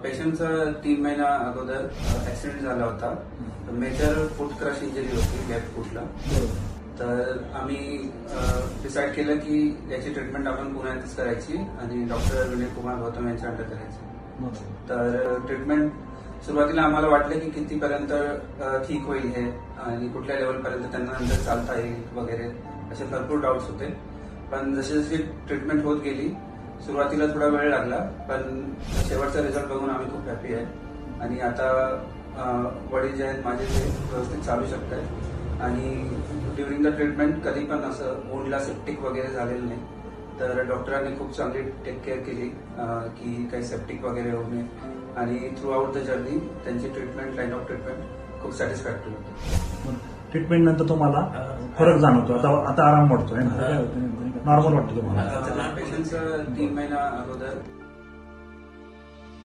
पेशंटचा 3 महिना अगोदर ऍक्सिडेंट झाला होता. मेजर फूट क्रश इंजरी होती लेफ्ट फूटला. तर आम्ही डिसाईड केलं की याची ट्रीटमेंट आपण पुण्यातच करायची आणि डॉक्टर विनय कुमार गौतम यांच्या अंडर करायची. तर ट्रीटमेंट सुरुवातीला आम्हाला वाटलं की कितीपर्यंत ठीक होईल हे आणि कुठल्या लेवलपर्यंत त्यांना नंतर चालता येईल वगैरे असे भरपूर डाऊट्स होते. पण जशी जशी ट्रीटमेंट होत गेली सुरुवातीला थोडा वेळ लागला, पण शेवटचा रिझल्ट बघून आम्ही खूप हॅपी आहे. आणि आता वडील जे आहेत माझे ते व्यवस्थित चालू शकतात आणि ड्युरिंग द ट्रीटमेंट कधी पण असं वुंडला सेप्टिक वगैरे झालेलं नाही. तर डॉक्टरांनी खूप चांगली टेक केअर केली की काही सेप्टिक वगैरे होऊ नये आणि थ्रू आउट द जर्नी त्यांची ट्रीटमेंट लाईन ऑफ ट्रीटमेंट खूप सॅटिस्फॅक्टरी होती. ट्रीटमेंट नंतर तुम्हाला फरक जाणवतो, आता आराम वाटतोय, नॉर्मल वाटतं तुम्हाला? पेशंटचं 3 महिना अगोदर